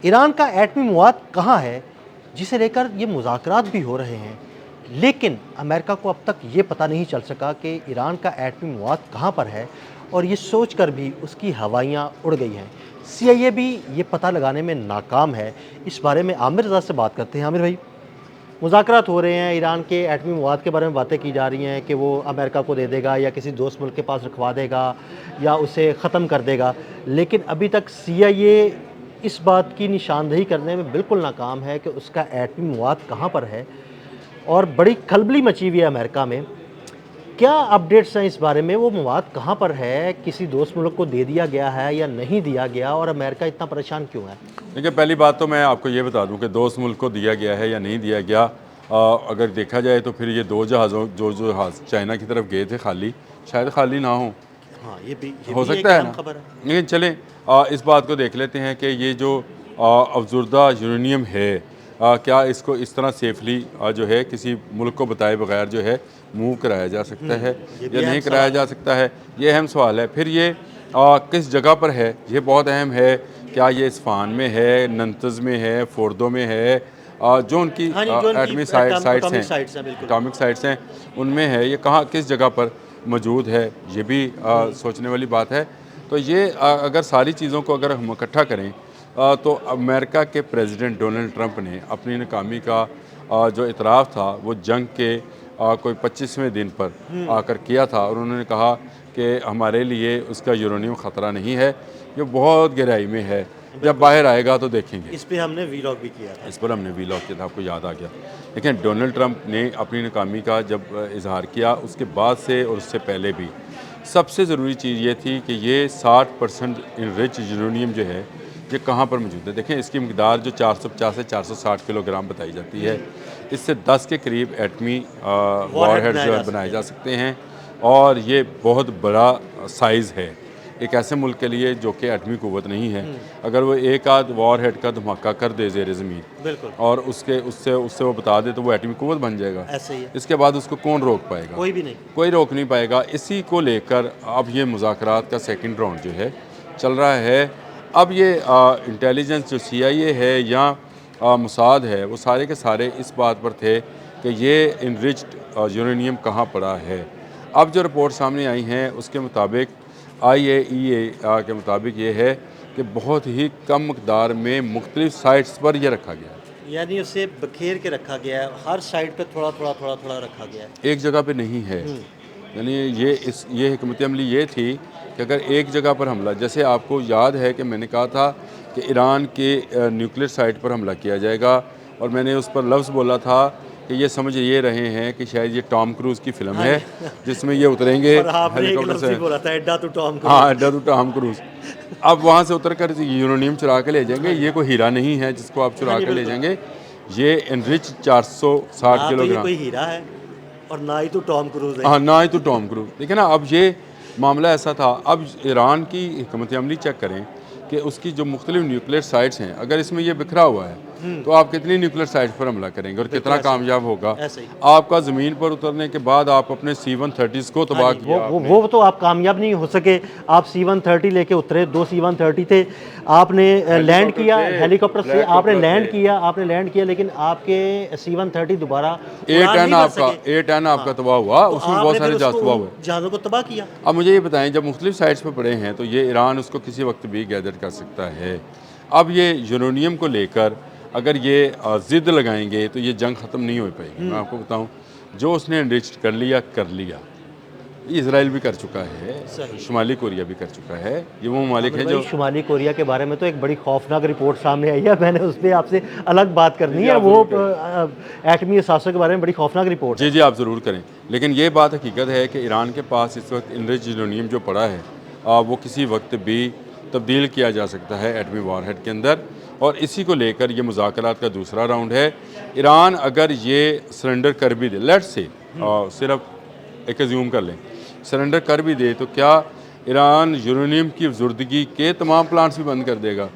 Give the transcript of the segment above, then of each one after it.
Iran का एटमी मवाद कहाँ है, जिसे लेकर ये मुज़ाकरात भी हो रहे हैं, लेकिन अमेरिका को अब तक ये पता नहीं चल सका कि ईरान का एटमी मवाद कहाँ पर है और ये सोचकर भी उसकी हवाइयाँ उड़ गई हैं। CIA भी ये पता लगाने में नाकाम है। इस बारे में आमिर रज़ा से बात करते हैं। आमिर भाई, मुज़ाकरात हो रहे हैं, ईरान के एटमी मवाद के बारे में बातें की जा रही हैं कि वो अमेरिका को दे देगा या किसी दोस्त मुल्क के पास रखवा देगा या उसे ख़त्म कर देगा, लेकिन अभी तक CIA इस बात की निशानदेही करने में बिल्कुल नाकाम है कि उसका एटमी मवाद कहाँ पर है और बड़ी खलबली मची हुई है अमेरिका में। क्या अपडेट्स हैं इस बारे में, वो मवाद कहाँ पर है, किसी दोस्त मुल्क को दे दिया गया है या नहीं दिया गया और अमेरिका इतना परेशान क्यों है? देखिए, पहली बात तो मैं आपको ये बता दूं कि दोस्त मुल्क को दिया गया है या नहीं दिया गया। अगर देखा जाए तो फिर ये दो जहाज़ों जो जहाज़ चाइना की तरफ गए थे खाली, शायद खाली ना हो। हाँ, ये भी हो सकता है ना, खबर है। लेकिन चलें इस बात को देख लेते हैं कि ये जो अफजुर्दा यूरेनियम है, क्या इसको इस तरह सेफली जो है किसी मुल्क को बताए बगैर जो है मूव कराया जा सकता है या नहीं कराया जा सकता है, ये अहम सवाल है। फिर ये किस जगह पर है, ये बहुत अहम है। क्या ये इस्फहान में है, नंतज़ में है, फोर्दो में है, जो उनकी एटमी साइट्स हैं, एटॉमिक साइट्स हैं, उनमें है, ये कहाँ किस जगह पर मौजूद है, ये भी सोचने वाली बात है। तो ये अगर सारी चीज़ों को अगर हम इकट्ठा करें तो अमेरिका के प्रेसिडेंट डोनाल्ड ट्रंप ने अपनी नाकामी का जो इतराफ़ था वो जंग के कोई 25वें दिन पर आकर किया था और उन्होंने कहा कि हमारे लिए उसका यूरेनियम ख़तरा नहीं है, ये बहुत गहराई में है, जब बाहर आएगा तो देखेंगे। इस पे हमने वीलॉग भी किया था। इस पर हमने वीलॉग किया था, आपको याद आ गया। लेकिन डोनाल्ड ट्रंप ने अपनी नाकामी का जब इजहार किया, उसके बाद से और उससे पहले भी सबसे ज़रूरी चीज़ ये थी कि ये 60% इनरिच यूरेनियम जो है ये कहाँ पर मौजूद है। देखें, इसकी मकदार जो 450 से 460 किलोग्राम बताई जाती है, इससे 10 के करीब एटमी वॉरहेड जो है बनाए जा सकते हैं और ये बहुत बड़ा साइज़ है एक ऐसे मुल्क के लिए जो कि एटमी क़ुव्वत नहीं है। अगर वो एक आध वॉरहेड का धमाका कर दे ज़ेर ज़मीन और उससे वो बता दे तो वो एटमी क़ुव्वत बन जाएगा। ऐसे ही है। इसके बाद उसको कौन रोक पाएगा? कोई भी नहीं, कोई रोक नहीं पाएगा। इसी को लेकर अब ये मुज़ाकरात का सेकंड राउंड जो है चल रहा है। अब ये इंटेलिजेंस जो CIA है या मोसाद है, वो सारे के सारे इस बात पर थे कि ये इनरिच्ड यूरेनियम कहाँ पड़ा है। अब जो रिपोर्ट सामने आई हैं उसके मुताबिक IAEA के मुताबिक ये है कि बहुत ही कम मकदार में मुख्तलिफ साइट्स पर यह रखा गया है, यानी उसे बखेर के रखा गया है, हर साइड पे थोड़ा थोड़ा रखा गया है, एक जगह पे नहीं है। यानी ये हिकमत अमली ये थी कि अगर एक जगह पर हमला, जैसे आपको याद है कि मैंने कहा था कि ईरान के न्यूक्लियर साइट पर हमला किया जाएगा और मैंने उस पर लफ्ज़ बोला था कि ये समझ ये रहे हैं कि शायद ये टॉम क्रूज़ की फ़िल्म है जिसमें ये उतरेंगे हेलीकॉप्टर से। अड्डा तो टॉम क्रूज़। हाँ, अड्डा तो टॉम क्रूज़। अब वहाँ से उतर कर यूरेनियम चुरा के ले जाएंगे। ये कोई हीरा नहीं है जिसको आप चुरा के ले जाएंगे। ये इनरिच 460 किलोग्राम कोई हीरा है और ना ही तो टॉम क्रूज़ है। हाँ, ना ही तो टॉम क्रूज़। देखिए ना, अब ये मामला ऐसा था। अब ईरान की हिकमत अमली चेक करें कि उसकी जो मुख्तलिफ न्यूक्लियर साइट्स हैं, अगर इसमें ये बिखरा हुआ है तो आप कितनी न्यूक्लियर साइट्स पर हमला करेंगे और कितना कामयाब होगा। आपका ज़मीन पर उतरने के बाद आप अपने C-130 को तबाह किया। वो तो आप कामयाब नहीं हो सके। आप C-130 लेके उतरे, 2 C-130 थे, आपने लैंड किया हेलीकॉप्टर से, आपने लैंड किया, लेकिन आपके C-130 दोबारा A-10 आपका तबाह हुआ, उसमें बहुत सारे जहाज़ों को तबाह किया। अब मुझे ये बताएं, जब मुख्तलिफ साइट्स पर पड़े हैं तो ये ईरान उसको किसी वक्त भी गैदर कर सकता है। अब ये यूरेनियम को लेकर अगर ये ज़िद लगाएंगे तो ये जंग ख़त्म नहीं हो पाएगी। मैं आपको बताऊं, जो उसने एनरिच कर लिया, इजराइल भी कर चुका है, शुमाली कोरिया भी कर चुका है। ये वो ममालिक है जो शुमाली कोरिया के बारे में तो एक बड़ी खौफनाक रिपोर्ट सामने आई है। मैंने उस पर आपसे अलग बात करनी है। वो एटमी असासों के बारे में बड़ी खौफनाक रिपोर्ट। जी, आप ज़रूर करें। लेकिन ये बात हकीकत है कि ईरान के पास इस वक्त इनरिच यूरेनियम जो पड़ा है वो किसी वक्त भी तब्दील किया जा सकता है एटमी वॉरहेड के अंदर, और इसी को लेकर ये मुज़ाकरात का दूसरा राउंड है। ईरान अगर ये सरेंडर कर भी दे, लेट्स से सिर्फ एक अज्यूम कर लें, सरेंडर कर भी दे, तो क्या ईरान यूरेनियम की अफजुर्दगी के तमाम प्लांट्स भी बंद कर देगा?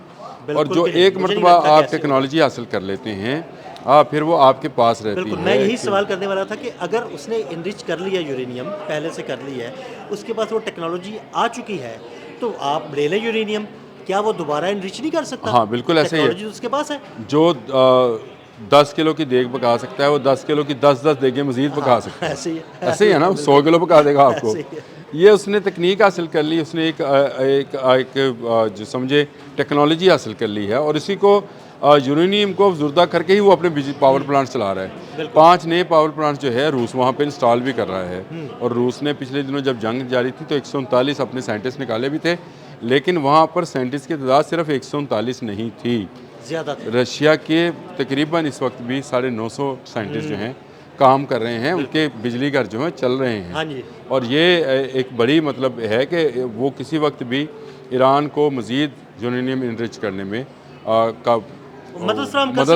और जो एक मरतबा आप टेक्नोलॉजी हासिल कर लेते हैं फिर वो आपके पास रहती है। मैं यही सवाल करने वाला था कि अगर उसने इनरिच कर लिया यूरेनियम, पहले से कर लिया है, उसके पास वो टेक्नोलॉजी आ चुकी है, तो आप ले लें यूरेनियम, क्या वो दोबारा इनरिच नहीं कर सकता? हाँ, बिल्कुल ऐसे ही है। टेक्नोलॉजी तो उसके पास है। जो 10 किलो की देग पका सकता है, वो 10 किलो की 10-10 देगें मज़ीद पका सकता है। ऐसे ही है। ऐसे ही है ना, 100 किलो पका देगा आपको। ऐसे ही है। ये उसने तकनीक हासिल कर ली, उसने एक जो समझे टेक्नोलॉजी हासिल कर ली है, और इसी को यूरेनियम को अफजुर्दा करके ही वो अपने बिजली पावर प्लांट चला रहा है। 5 नए पावर प्लांट जो है रूस वहाँ पे इंस्टॉल भी कर रहा है। और रूस ने पिछले दिनों जब जंग जारी थी तो 139 अपने साइंटिस्ट निकाले भी थे, लेकिन वहाँ पर साइंटिस्ट की तादाद सिर्फ 139 नहीं थी। ज़्यादा थे। रशिया के तकरीबन इस वक्त भी 950 साइंटिस्ट जो हैं काम कर रहे हैं, उनके बिजली घर जो हैं चल रहे हैं। हाँ जी। और ये एक बड़ी मतलब है कि वो किसी वक्त भी ईरान को मज़ीद यूरेनियम इनरिच करने में मदद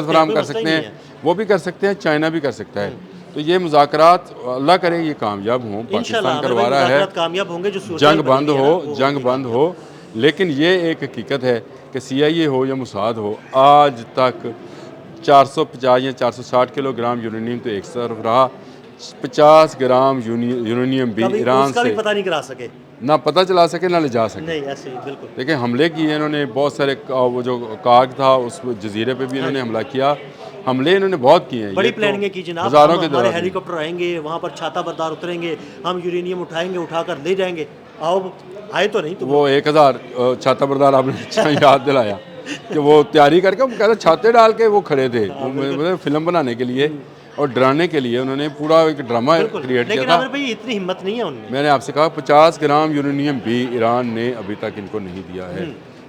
फराहम कर सकते हैं। वो भी कर सकते हैं, चाइना भी कर सकता है। तो ये मुज़ाकरात अल्लाह करे ये कामयाब हों, पाकिस्तान करवा रहा है, कामयाब होंगे, जो जंग बंद हो। लेकिन ये एक हकीकत है कि CIA हो या मुसाद हो, आज तक 450 या 460 किलोग्राम यूरेनियम तो एक तरफ रहा, 50 ग्राम यूरेनियम भी ईरान से पता नहीं करा सके, ना पता चला सके ना ले जा सके। नहीं, ऐसे ही बिल्कुल। देखिए हमले किए इन्होंने बहुत सारे, वो जो काग था उस जजीरे पे भी इन्होंने हमला किया, हमले इन्होंने बहुत किए हैं। बड़ी प्लानिंग की जनाब, हज़ारों के हमारे हेलीकॉप्टर आएंगे वहाँ पर, छाता बरदार उतरेंगे, हम यूरेनियम उठाएंगे, उठाकर ले जाएंगे। आओ, आए तो नहीं तुम। वो 1000 छाता बरदार आपने याद दिलाया कि वो तैयारी करके वो कहते छाते डाल के वो खड़े थे, मतलब फिल्म बनाने के लिए और डराने के लिए उन्होंने पूरा एक ड्रामा क्रिएट किया था। भाई इतनी हिम्मत नहीं है उनमें। मैंने आपसे कहा 50 ग्राम यूरेनियम भी ईरान ने अभी तक इनको नहीं दिया है।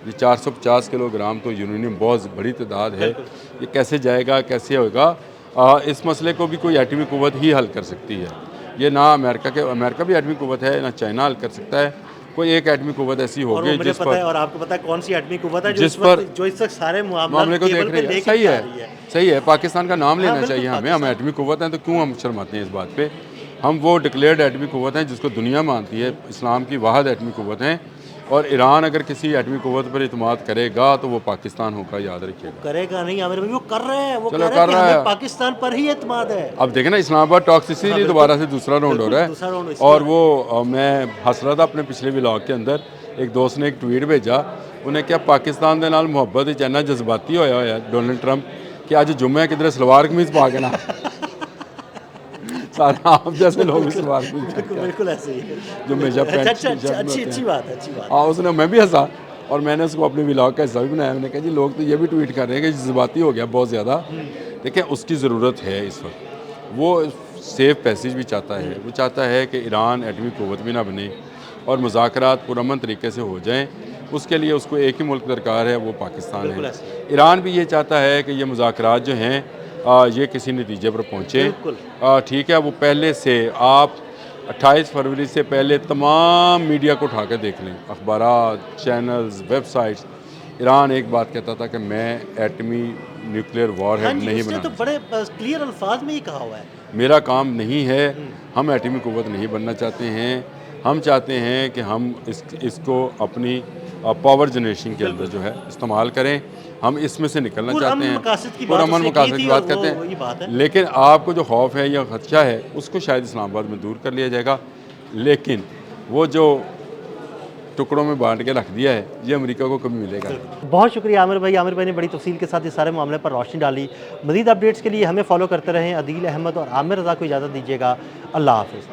ये 450 किलोग्राम तो यूरेनियम बहुत बड़ी तादाद है। ये कैसे जाएगा, कैसे होगा, इस मसले को भी कोई एटमी कुव्वत ही हल कर सकती है। ये ना अमेरिका भी एटमी कुव्वत है, ना चाइना हल कर सकता है। कोई एक एटमी कुव्वत ऐसी होगी जिस पर, और आपको पता है कौन सी एटमी कुव्वत है जिस पर जो इस वक्त सारे मामले को देख रही है। सही है, पाकिस्तान का नाम लेना चाहिए हमें। हम एटमी कुव्वत हैं तो क्यों हम शर्माते हैं इस बात पे। हम वो डिक्लेयर्ड एटमी कुव्वत हैं जिसको दुनिया मानती है, इस्लाम की वाहिद एटमी कुव्वत हैं। और ईरान अगर किसी एटमी कुव्वत पर इत्मीनान करेगा तो वो पाकिस्तान होगा, याद रखिएगा। करेगा नहीं आमिर भाई, वो कर रहे हैं, वो कर रहा है, पाकिस्तान पर ही इत्मीनान है। अब देखें ना, इस्लामाबाद टॉक्स इसीलिए दोबारा से दूसरा राउंड हो रहा है। और वो मैं हंस रहा था अपने पिछले व्लॉग के अंदर, एक दोस्त ने एक ट्वीट भेजा, उन्हें क्या पाकिस्तान के नाल मुहब्बत इतना जज्बाती होया है डोनाल्ड ट्रंप कि अज जुम्मे किधर सलवार कमीज पा के ना सारे आप जैसे लोग सलवार कमीज, बिल्कुल ऐसे ही जो हमेशा अच्छी बात है। हाँ, उसने, मैं भी हंसा और मैंने उसको अपने व्लॉग का हिस्सा भी बनाया। मैंने कहा जी लोग तो ये भी ट्वीट कर रहे हैं कि जज्बाती हो गया बहुत ज़्यादा। देखिए उसकी ज़रूरत है इस वक्त, वो सेफ पैसेज भी चाहता है, वो चाहता है कि ईरान एटमी कुव्वत भी ना बने और मुज़ाकरात पुरअमन तरीके से हो जाएं। उसके लिए उसको एक ही मुल्क दरकार है, वो पाकिस्तान है। ईरान भी ये चाहता है कि ये मुज़ाकरात जो हैं ये किसी नतीजे पर पहुँचे। ठीक है, वो पहले से आप 28 फरवरी से पहले तमाम मीडिया को उठा कर देख लें, अखबारात, चैनल्स, वेबसाइट्स। ईरान एक बात कहता था कि मैं एटमी न्यूक्लियर वॉर हेड नहीं बनाना। तो बड़े क्लियर अल्फाज में ही कहा हुआ है, मेरा काम नहीं है, हम एटमी कुव्वत नहीं बनना चाहते हैं। हम चाहते हैं कि हम इसको अपनी पावर जनरेशन के अंदर जो है इस्तेमाल करें। हम इसमें से निकलना चाहते हैं, पुरअमन मकासद की बात कहते हैं। लेकिन आपको जो खौफ है या खदशा है उसको शायद इस्लामाबाद में दूर कर लिया जाएगा। लेकिन वो जो टुकड़ों में बांट के रख दिया है ये अमेरिका को कभी मिलेगा। बहुत शुक्रिया आमिर भाई। आमिर भाई ने बड़ी तफसील के साथ इस सारे मामले पर रोशनी डाली। मज़ीद अपडेट्स के लिए हमें फॉलो करते रहें। अदील अहमद और आमिर रज़ा को इजाज़त दीजिएगा। अल्लाह हाफ़िज़।